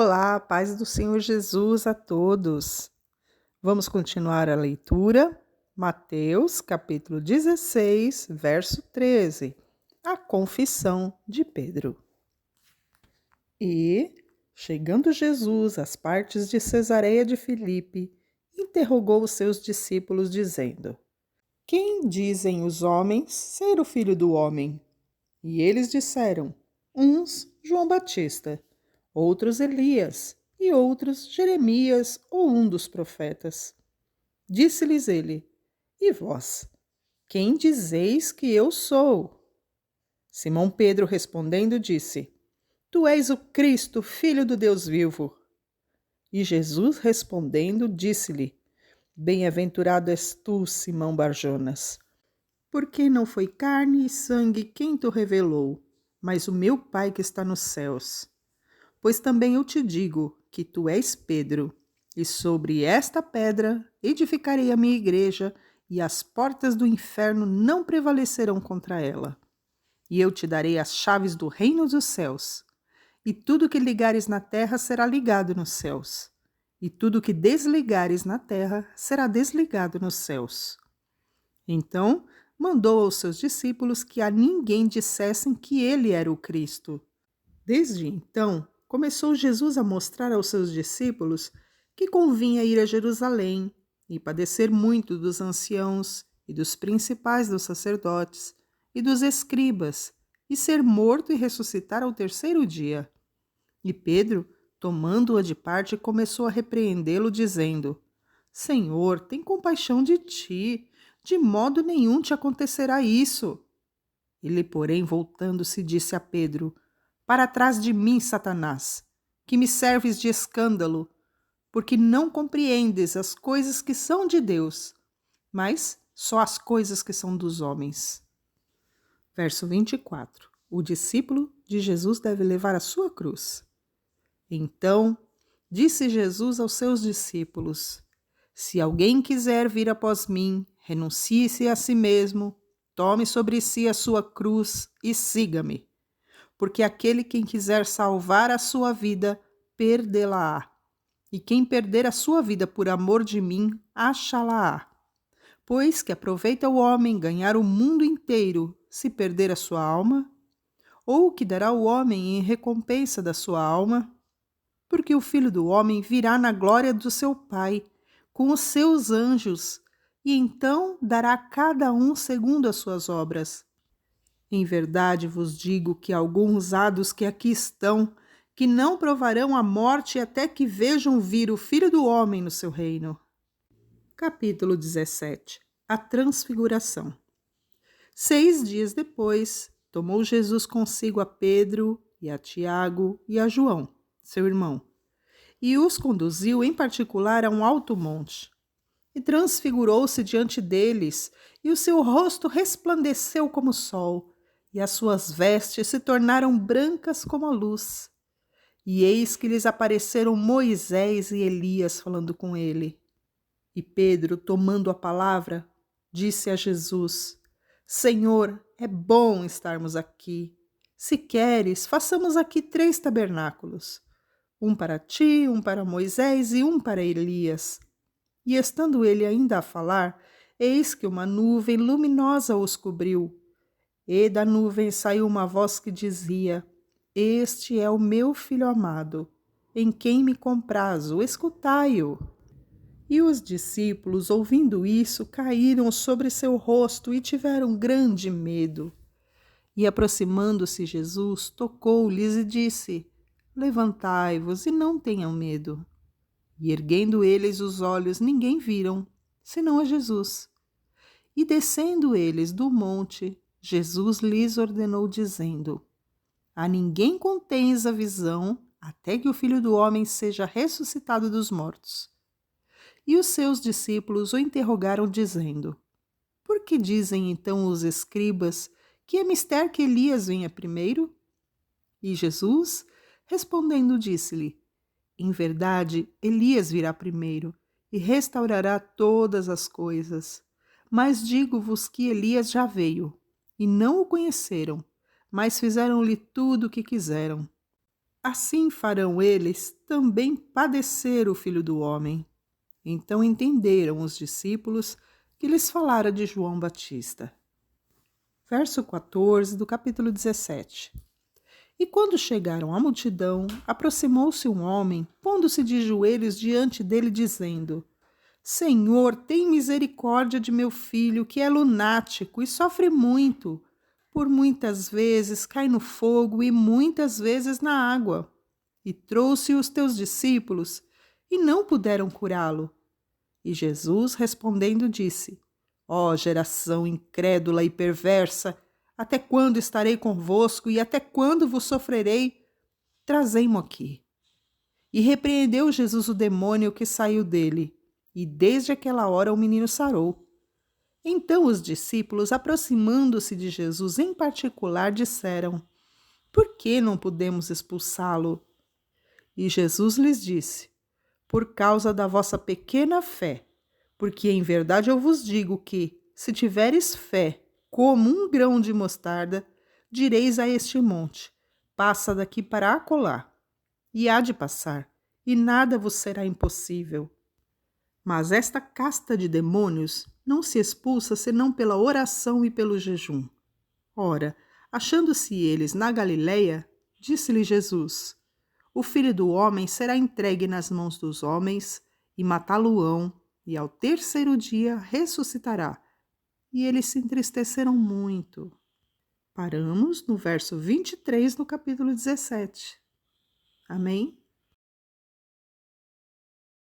Olá, paz do Senhor Jesus a todos. Vamos continuar a leitura. Mateus, capítulo 16, verso 13. A confissão de Pedro. E, chegando Jesus às partes de Cesareia de Filipe, interrogou os seus discípulos, dizendo: Quem dizem os homens ser o Filho do Homem? E eles disseram: uns, João Batista, outros Elias, e outros Jeremias ou um dos profetas. Disse-lhes ele: E vós, quem dizeis que eu sou? Simão Pedro respondendo disse: Tu és o Cristo, filho do Deus vivo. E Jesus respondendo disse-lhe: Bem-aventurado és tu, Simão Barjonas, porque não foi carne e sangue quem te revelou, mas o meu Pai que está nos céus. Pois também eu te digo que tu és Pedro, e sobre esta pedra edificarei a minha igreja, e as portas do inferno não prevalecerão contra ela. E eu te darei as chaves do reino dos céus. E tudo que ligares na terra será ligado nos céus, e tudo que desligares na terra será desligado nos céus. Então mandou aos seus discípulos que a ninguém dissessem que ele era o Cristo. Desde então, começou Jesus a mostrar aos seus discípulos que convinha ir a Jerusalém e padecer muito dos anciãos e dos principais dos sacerdotes e dos escribas, e ser morto e ressuscitar ao terceiro dia. E Pedro, tomando-o de parte, começou a repreendê-lo, dizendo: Senhor, tem compaixão de ti, de modo nenhum te acontecerá isso. Ele, porém, voltando-se, disse a Pedro: Para trás de mim, Satanás, que me serves de escândalo, porque não compreendes as coisas que são de Deus, mas só as coisas que são dos homens. Verso 24. O discípulo de Jesus deve levar a sua cruz. Então, disse Jesus aos seus discípulos: Se alguém quiser vir após mim, renuncie-se a si mesmo, tome sobre si a sua cruz e siga-me. Porque aquele quem quiser salvar a sua vida, perdê-la-á. E quem perder a sua vida por amor de mim, achá-la-á. Pois que aproveita o homem ganhar o mundo inteiro, se perder a sua alma? Ou o que dará o homem em recompensa da sua alma? Porque o Filho do Homem virá na glória do seu Pai, com os seus anjos, e então dará a cada um segundo as suas obras. Em verdade vos digo que alguns há dos que aqui estão, que não provarão a morte até que vejam vir o Filho do Homem no seu reino. Capítulo 17. A Transfiguração. 6 dias depois, tomou Jesus consigo a Pedro e a Tiago e a João, seu irmão, e os conduziu em particular a um alto monte. E transfigurou-se diante deles, e o seu rosto resplandeceu como o sol, e as suas vestes se tornaram brancas como a luz. E eis que lhes apareceram Moisés e Elias falando com ele. E Pedro, tomando a palavra, disse a Jesus: Senhor, é bom estarmos aqui. Se queres, façamos aqui 3 tabernáculos, um para ti, um para Moisés e um para Elias. E estando ele ainda a falar, eis que uma nuvem luminosa os cobriu. E da nuvem saiu uma voz que dizia: Este é o meu filho amado, em quem me comprazo, escutai-o. E os discípulos, ouvindo isso, caíram sobre seu rosto e tiveram grande medo. E aproximando-se Jesus, tocou-lhes e disse: Levantai-vos e não tenham medo. E erguendo eles os olhos, ninguém viram, senão a Jesus. E descendo eles do monte, Jesus lhes ordenou, dizendo: A ninguém conteis a visão, até que o Filho do Homem seja ressuscitado dos mortos. E os seus discípulos o interrogaram, dizendo: Por que dizem então os escribas que é mister que Elias venha primeiro? E Jesus, respondendo, disse-lhe: Em verdade, Elias virá primeiro e restaurará todas as coisas. Mas digo-vos que Elias já veio, e não o conheceram, mas fizeram-lhe tudo o que quiseram. assim farão eles também padecer o Filho do Homem. Então entenderam os discípulos que lhes falara de João Batista. Verso 14 do capítulo 17. E quando chegaram à multidão, aproximou-se um homem, pondo-se de joelhos diante dele, dizendo: Senhor, tem misericórdia de meu filho, que é lunático e sofre muito. Por muitas vezes cai no fogo e muitas vezes na água. E trouxe os teus discípulos, e não puderam curá-lo. E Jesus, respondendo, disse: Ó geração incrédula e perversa, até quando estarei convosco e até quando vos sofrerei? Trazei-mo aqui. E repreendeu Jesus o demônio que saiu dele, e desde aquela hora o menino sarou. Então os discípulos, aproximando-se de Jesus em particular, disseram: Por que não podemos expulsá-lo? E Jesus lhes disse: Por causa da vossa pequena fé. Porque em verdade eu vos digo que, se tiveres fé como um grão de mostarda, direis a este monte: passa daqui para acolá, e há de passar, e nada vos será impossível. Mas esta casta de demônios não se expulsa senão pela oração e pelo jejum. Ora, achando-se eles na Galileia, disse-lhe Jesus: O Filho do Homem será entregue nas mãos dos homens, e matá-lo-ão, e ao terceiro dia ressuscitará. E eles se entristeceram muito. Paramos no verso 23 do capítulo 17. Amém?